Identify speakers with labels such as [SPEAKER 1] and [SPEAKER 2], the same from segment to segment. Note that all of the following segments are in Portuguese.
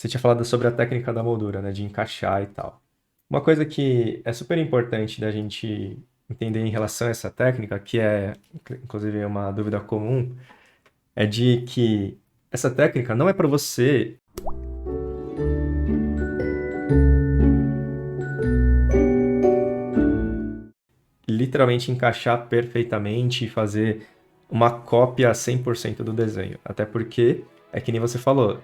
[SPEAKER 1] Você tinha falado sobre a técnica da moldura, né, de encaixar e tal. Uma coisa que é super importante da gente entender em relação a essa técnica, que é, inclusive, uma dúvida comum, é de que essa técnica não é para você literalmente encaixar perfeitamente e fazer uma cópia 100% do desenho. Até porque, é que nem você falou,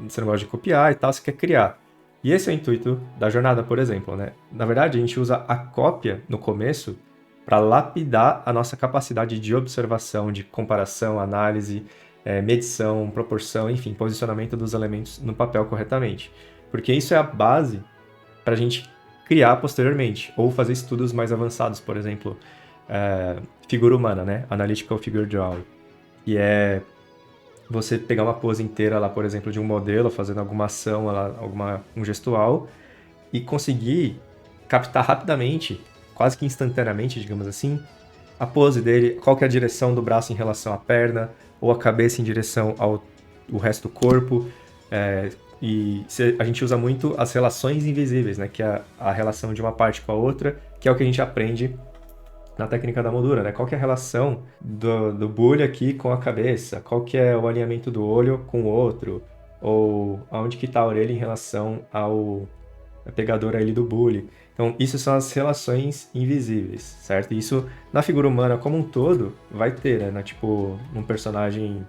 [SPEAKER 1] você não gosta de copiar e tal, você quer criar. E esse é o intuito da jornada, por exemplo, né? Na verdade, a gente usa a cópia no começo para lapidar a nossa capacidade de observação, de comparação, análise, medição, proporção, enfim, posicionamento dos elementos no papel corretamente. Porque isso é a base para a gente criar posteriormente, ou fazer estudos mais avançados, por exemplo, figura humana, né? Analytical Figure Drawing, que é você pegar uma pose inteira lá, por exemplo, de um modelo, fazendo alguma ação, um gestual, e conseguir captar rapidamente, quase que instantaneamente, digamos assim, a pose dele, qual que é a direção do braço em relação à perna, ou a cabeça em direção ao o resto do corpo. A gente usa muito as relações invisíveis, né? Que é a relação de uma parte com a outra, que é o que a gente aprende na técnica da moldura, né? Qual que é a relação do bulho aqui com a cabeça? Qual que é o alinhamento do olho com o outro? Ou aonde que está a orelha em relação ao pegador ali do bully? Então, isso são as relações invisíveis, certo? E isso, na figura humana como um todo, vai ter, né? Tipo, num personagem...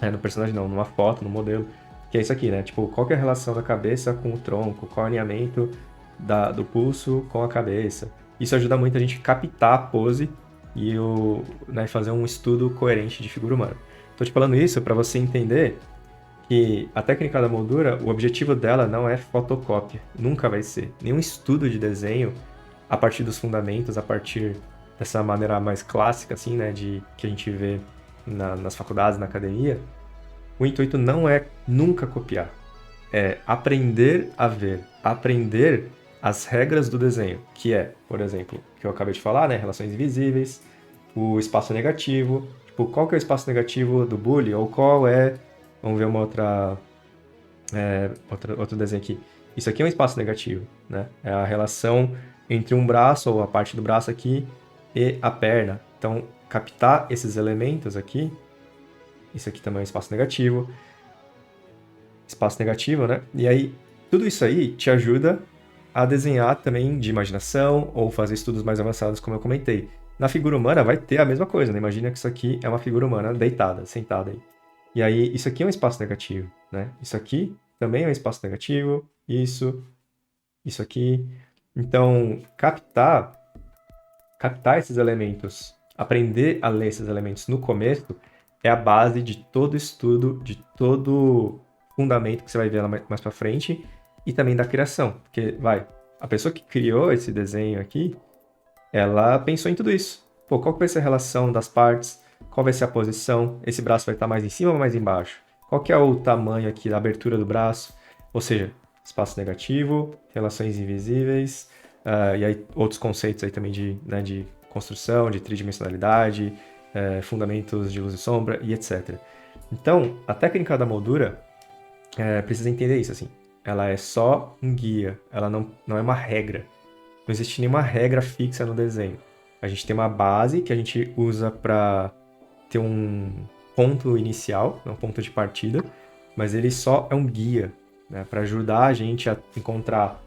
[SPEAKER 1] no personagem não, numa foto, no modelo. Que é isso aqui, né? Tipo, qual que é a relação da cabeça com o tronco? Qual é o alinhamento do pulso com a cabeça? Isso ajuda muito a gente captar a pose e né, fazer um estudo coerente de figura humana. Tô te falando isso para você entender que a técnica da moldura, o objetivo dela não é fotocópia, nunca vai ser. Nenhum estudo de desenho, a partir dos fundamentos, a partir dessa maneira mais clássica, assim, né, que a gente vê nas faculdades, na academia, o intuito não é nunca copiar, é aprender a ver, aprender as regras do desenho, que é, por exemplo, que eu acabei de falar, né, relações invisíveis, o espaço negativo, tipo, qual que é o espaço negativo do bully, ou qual é, vamos ver outro desenho aqui. Isso aqui é um espaço negativo, né? É a relação entre um braço, ou a parte do braço aqui, e a perna. Então, captar esses elementos aqui, isso aqui também é um espaço negativo, né? E aí, tudo isso aí te ajuda a desenhar também de imaginação ou fazer estudos mais avançados, como eu comentei. Na figura humana vai ter a mesma coisa, né? Imagina que isso aqui é uma figura humana deitada, sentada aí. E aí, isso aqui é um espaço negativo, né? Isso aqui também é um espaço negativo, isso aqui. Então, captar esses elementos, aprender a ler esses elementos no começo é a base de todo estudo, de todo fundamento que você vai ver lá mais para frente e também da criação, porque a pessoa que criou esse desenho aqui, ela pensou em tudo isso. Pô, qual que vai ser a relação das partes? Qual vai ser a posição? Esse braço vai estar mais em cima ou mais embaixo? Qual que é o tamanho aqui da abertura do braço? Ou seja, espaço negativo, relações invisíveis, e aí outros conceitos aí também de construção, de tridimensionalidade, fundamentos de luz e sombra e etc. Então, a técnica da moldura precisa entender isso, assim. Ela é só um guia, ela não é uma regra. Não existe nenhuma regra fixa no desenho. A gente tem uma base que a gente usa para ter um ponto inicial, um ponto de partida, mas ele só é um guia, né, para ajudar a gente a encontrar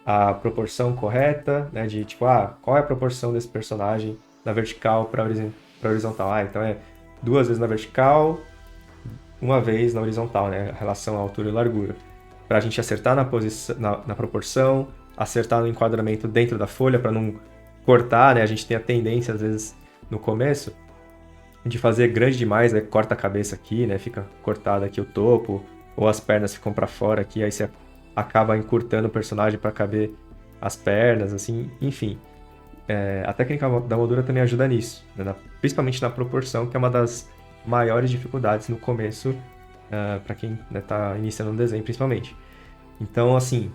[SPEAKER 1] a proporção correta, né, de tipo, qual é a proporção desse personagem na vertical para horizontal? Então é duas vezes na vertical, uma vez na horizontal, né, a relação altura e largura. Para a gente acertar na posição, na proporção, acertar no enquadramento dentro da folha para não cortar, né? A gente tem a tendência, às vezes, no começo, de fazer grande demais, né? Corta a cabeça aqui, né? Fica cortado aqui o topo, ou as pernas ficam para fora aqui, aí você acaba encurtando o personagem para caber as pernas, assim, enfim. A técnica da moldura também ajuda nisso, né? Principalmente na proporção, que é uma das maiores dificuldades no começo, para quem está iniciando um desenho, principalmente. Então, assim,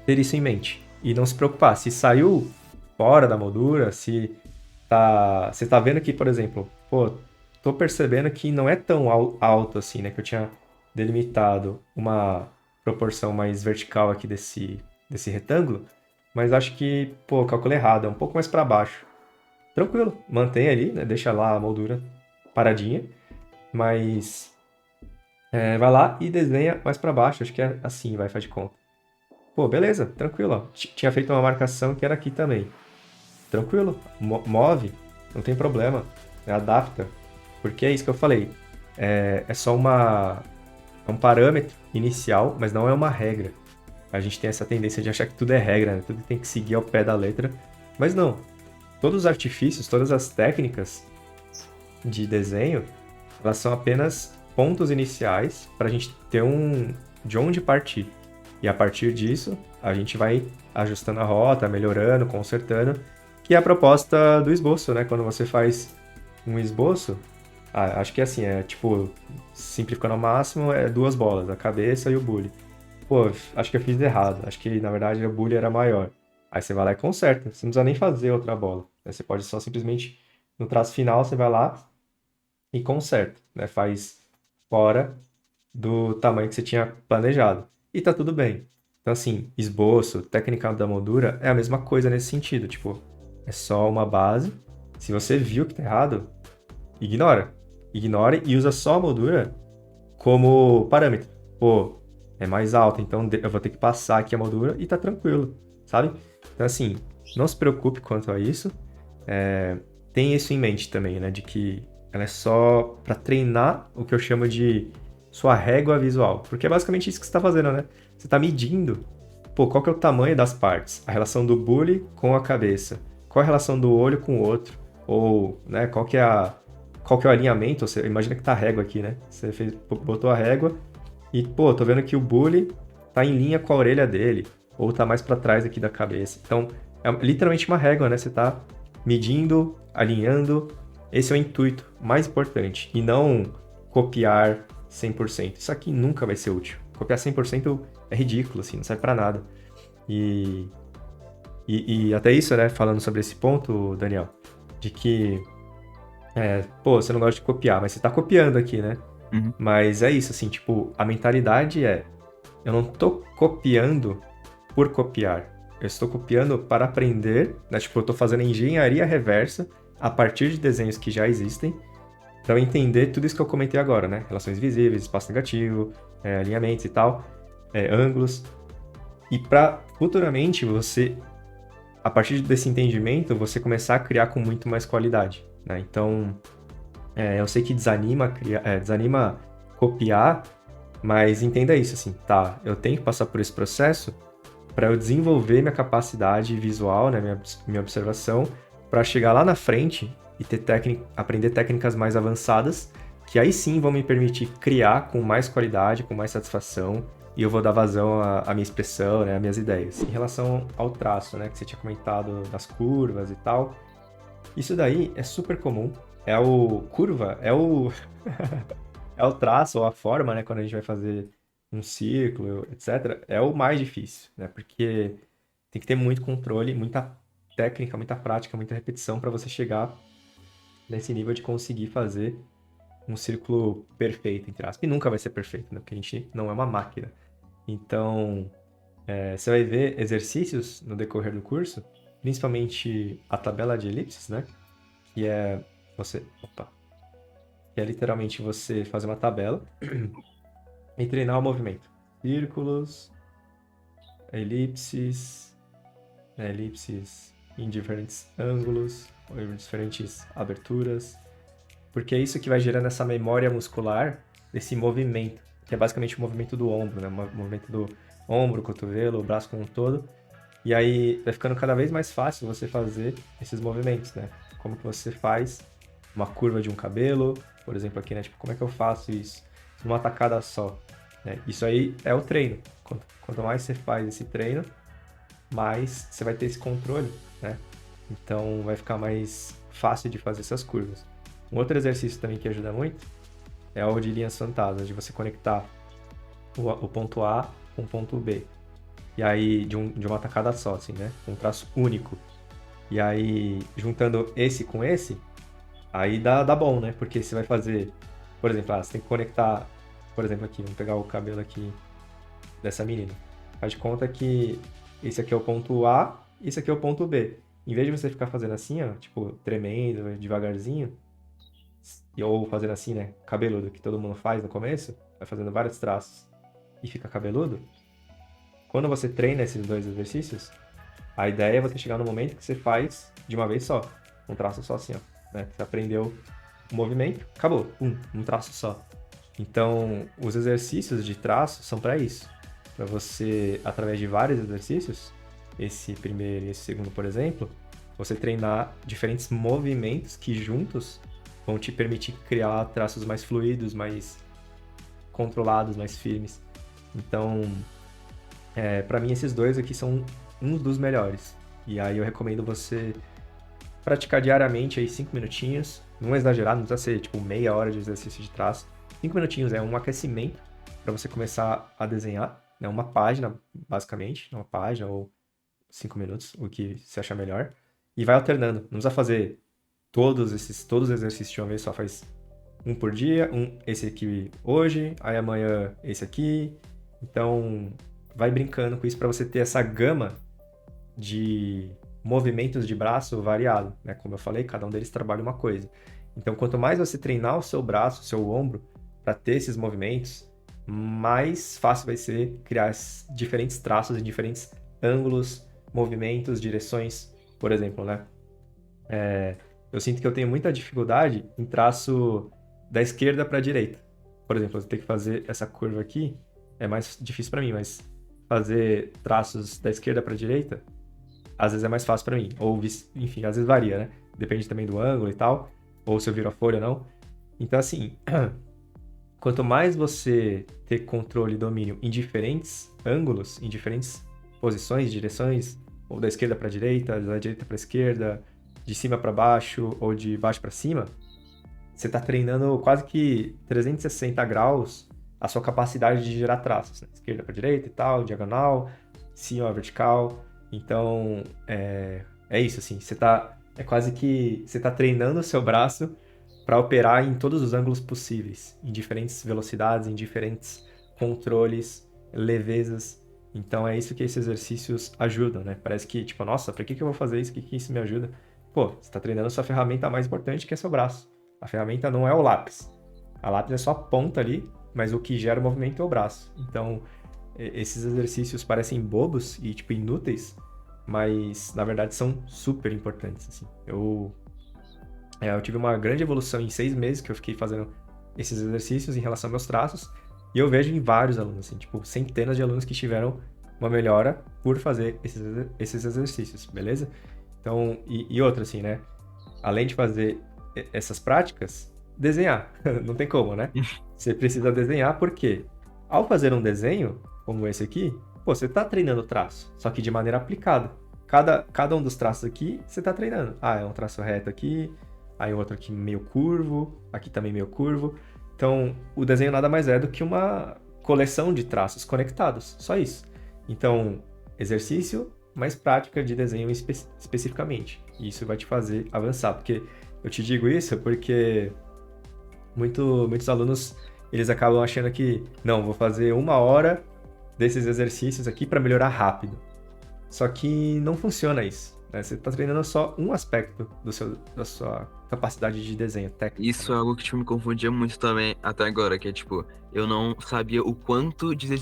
[SPEAKER 1] ter isso em mente. E não se preocupar. Se saiu fora da moldura, se você tá vendo que, por exemplo, pô, tô percebendo que não é tão alto assim, né? Que eu tinha delimitado uma proporção mais vertical aqui desse retângulo, mas acho que, pô, calculei errado, é um pouco mais para baixo. Tranquilo, mantém ali, né? Deixa lá a moldura paradinha, mas vai lá e desenha mais para baixo, acho que é assim, vai, faz de conta. Pô, beleza, tranquilo, ó. Tinha feito uma marcação que era aqui também. Tranquilo, move, não tem problema, adapta, porque é isso que eu falei. É só é um parâmetro inicial, mas não é uma regra. A gente tem essa tendência de achar que tudo é regra, né? Tudo tem que seguir ao pé da letra, mas não. Todos os artifícios, todas as técnicas de desenho, elas são apenas pontos iniciais para a gente ter de onde partir. E a partir disso, a gente vai ajustando a rota, melhorando, consertando, que é a proposta do esboço, né? Quando você faz um esboço, acho que é assim, é tipo, simplificando ao máximo, é duas bolas, a cabeça e o bule. Pô, acho que eu fiz errado, acho que na verdade o bule era maior. Aí você vai lá e conserta, você não precisa nem fazer outra bola, né? Você pode só simplesmente, no traço final, você vai lá e conserta, né? Faz fora do tamanho que você tinha planejado. E tá tudo bem. Então, assim, esboço, técnica da moldura é a mesma coisa nesse sentido. Tipo, é só uma base. Se você viu que tá errado, ignora. Ignore e usa só a moldura como parâmetro. Pô, é mais alta, então eu vou ter que passar aqui a moldura e tá tranquilo, sabe? Então, assim, não se preocupe quanto a isso. Tem isso em mente também, né? De que ela é só para treinar o que eu chamo de sua régua visual. Porque é basicamente isso que você está fazendo, né? Você está medindo, pô, qual que é o tamanho das partes? A relação do bule com a cabeça. Qual é a relação do olho com o outro? Ou, né, qual que é o alinhamento? Você imagina que tá a régua aqui, né? Você botou a régua e, pô, tô vendo que o bule tá em linha com a orelha dele. Ou tá mais para trás aqui da cabeça. Então, é literalmente uma régua, né? Você tá medindo, alinhando. Esse é o intuito mais importante. E não copiar 100%. Isso aqui nunca vai ser útil. Copiar 100% é ridículo, assim, não serve pra nada. E, e até isso, né, falando sobre esse ponto, Daniel, de que, pô, você não gosta de copiar, mas você tá copiando aqui, né?
[SPEAKER 2] Uhum.
[SPEAKER 1] Mas é isso, assim, tipo, a mentalidade eu não tô copiando por copiar. Eu estou copiando para aprender, né? Tipo, eu estou fazendo engenharia reversa a partir de desenhos que já existem, para eu entender tudo isso que eu comentei agora, né? Relações visíveis, espaço negativo, alinhamentos e tal, ângulos. E para futuramente você, a partir desse entendimento, você começar a criar com muito mais qualidade, né? Então, eu sei que desanima copiar, mas entenda isso, assim, tá? Eu tenho que passar por esse processo para eu desenvolver minha capacidade visual, né, minha observação, para chegar lá na frente e aprender técnicas mais avançadas, que aí sim vão me permitir criar com mais qualidade, com mais satisfação, e eu vou dar vazão à minha expressão, né, às minhas ideias. Em relação ao traço, né, que você tinha comentado das curvas e tal, isso daí é super comum. Curva, é o traço ou a forma, né, quando a gente vai fazer um círculo, etc., é o mais difícil, né? Porque tem que ter muito controle, muita técnica, muita prática, muita repetição para você chegar nesse nível de conseguir fazer um círculo perfeito, entre aspas. E nunca vai ser perfeito, né? Porque a gente não é uma máquina. Então, você vai ver exercícios no decorrer do curso, principalmente a tabela de elipses, né? Que é você, opa, que é literalmente você fazer uma tabela e treinar o movimento. Círculos, elipses, elipses em diferentes ângulos, ou em diferentes aberturas, porque é isso que vai gerando essa memória muscular desse movimento, que é basicamente o movimento do ombro, né? O movimento do ombro, cotovelo, o braço como um todo. E aí vai ficando cada vez mais fácil você fazer esses movimentos, né? Como que você faz uma curva de um cabelo, por exemplo, aqui, né? Tipo, como é que eu faço isso numa tacada só, né? Isso aí é o treino. Quanto mais você faz esse treino, mais você vai ter esse controle, né? Então vai ficar mais fácil de fazer essas curvas. Um outro exercício também que ajuda muito é o de linhas fantasmas, de você conectar o ponto A com o ponto B. E aí, de uma tacada só, assim, né? Um traço único. E aí, juntando esse com esse, aí dá bom, né? Porque você vai fazer, por exemplo, você tem que conectar por exemplo, aqui, vamos pegar o cabelo aqui dessa menina. Faz de conta que esse aqui é o ponto A, esse aqui é o ponto B. Em vez de você ficar fazendo assim, ó, tipo, tremendo, devagarzinho, ou fazendo assim, né, cabeludo, que todo mundo faz no começo, vai fazendo vários traços e fica cabeludo. Quando você treina esses dois exercícios, a ideia é você chegar no momento que você faz de uma vez só, um traço só assim, ó, né? Você aprendeu o movimento, acabou, um traço só. Então, os exercícios de traço são para isso, para você, através de vários exercícios, esse primeiro e esse segundo, por exemplo, você treinar diferentes movimentos que juntos vão te permitir criar traços mais fluidos, mais controlados, mais firmes. Então, para mim, esses dois aqui são uns dos melhores. E aí eu recomendo você praticar diariamente aí 5 minutinhos. Não é exagerado, não precisa ser tipo meia hora de exercício de traço. 5 minutinhos é um aquecimento para você começar a desenhar, né? Uma página, basicamente, uma página ou 5 minutos, o que você achar melhor. E vai alternando. Não precisa fazer todos os exercícios de uma vez, só faz um por dia, esse aqui hoje, aí amanhã esse aqui. Então, vai brincando com isso para você ter essa gama de movimentos de braço variado, né? Como eu falei, cada um deles trabalha uma coisa. Então, quanto mais você treinar o seu braço, o seu ombro, para ter esses movimentos, mais fácil vai ser criar diferentes traços em diferentes ângulos, movimentos, direções, por exemplo, né? Eu sinto que eu tenho muita dificuldade em traço da esquerda para a direita. Por exemplo, eu tenho que fazer essa curva aqui, é mais difícil para mim, mas fazer traços da esquerda para a direita, às vezes é mais fácil para mim. Ou, enfim, às vezes varia, né? Depende também do ângulo e tal, ou se eu viro a folha ou não. Então, assim, quanto mais você ter controle e domínio em diferentes ângulos, em diferentes posições, direções, ou da esquerda para a direita, da direita para a esquerda, de cima para baixo ou de baixo para cima, você está treinando quase que 360 graus a sua capacidade de gerar traços, né? Esquerda para direita e tal, diagonal, cima, vertical. Então, é isso, assim, é quase que você está treinando o seu braço para operar em todos os ângulos possíveis, em diferentes velocidades, em diferentes controles, levezas. Então, é isso que esses exercícios ajudam, né? Parece que, tipo, nossa, para que eu vou fazer isso? O que isso me ajuda? Pô, você está treinando a sua ferramenta mais importante, que é seu braço. A ferramenta não é o lápis. A lápis é só a ponta ali, mas o que gera o movimento é o braço. Então, esses exercícios parecem bobos e, tipo, inúteis, mas, na verdade, são super importantes, assim. Eu tive uma grande evolução em 6 meses que eu fiquei fazendo esses exercícios em relação aos meus traços, e eu vejo em vários alunos, assim, tipo, centenas de alunos que tiveram uma melhora por fazer esses exercícios, beleza? Então, e outra, assim, né? Além de fazer essas práticas, desenhar. Não tem como, né? Você precisa desenhar porque, ao fazer um desenho, como esse aqui, pô, você está treinando o traço, só que de maneira aplicada. Cada um dos traços aqui, você está treinando. Ah, é um traço reto aqui, aí outro aqui meio curvo, aqui também meio curvo. Então, o desenho nada mais é do que uma coleção de traços conectados, só isso. Então, exercício mais prática de desenho especificamente. E isso vai te fazer avançar, porque eu te digo isso porque muitos alunos eles acabam achando que não, vou fazer 1 hora desses exercícios aqui para melhorar rápido. Só que não funciona isso, né? Você está treinando só um aspecto da sua capacidade de desenho técnica,
[SPEAKER 2] Isso é
[SPEAKER 1] né?
[SPEAKER 2] algo que, tipo, me confundia muito também até agora, que é, tipo, eu não sabia o quanto de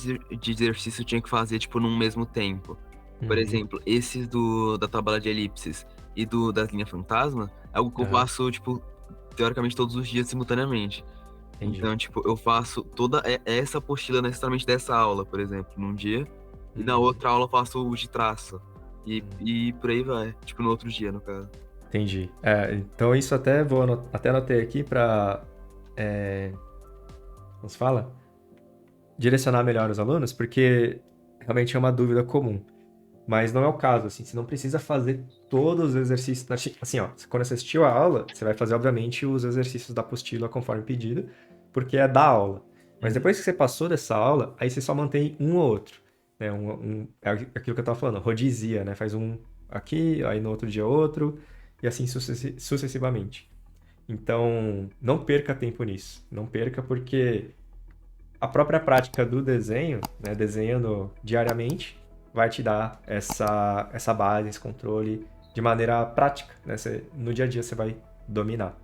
[SPEAKER 2] exercício eu tinha que fazer, tipo, num mesmo tempo. Por
[SPEAKER 1] Uhum.
[SPEAKER 2] exemplo, esse da tabela de elipses e das linhas fantasma, é algo que eu
[SPEAKER 1] Aham,
[SPEAKER 2] faço, tipo, teoricamente todos os dias simultaneamente.
[SPEAKER 1] entendi.
[SPEAKER 2] Então, tipo, eu faço toda essa apostila necessariamente dessa aula, por exemplo, num dia, e na
[SPEAKER 1] Uhum.
[SPEAKER 2] outra aula eu faço o de traço. E,
[SPEAKER 1] Uhum.
[SPEAKER 2] e por aí vai, tipo, no outro dia, no caso.
[SPEAKER 1] Entendi. Então isso até até anotei aqui para, como se fala? Direcionar melhor os alunos, porque realmente é uma dúvida comum. Mas não é o caso, assim, você não precisa fazer todos os exercícios. Assim, ó, quando você assistiu a aula, você vai fazer, obviamente, os exercícios da apostila conforme pedido, porque é da aula. Mas
[SPEAKER 2] Uhum.
[SPEAKER 1] depois que você passou dessa aula, aí você só mantém um ou outro. Né? É aquilo que eu estava falando, rodizia, né? Faz um aqui, aí no outro dia outro, e assim sucessivamente. Então, não perca tempo nisso. Não perca porque a própria prática do desenho, né, desenhando diariamente, vai te dar essa base, esse controle de maneira prática, né? No dia a dia você vai dominar.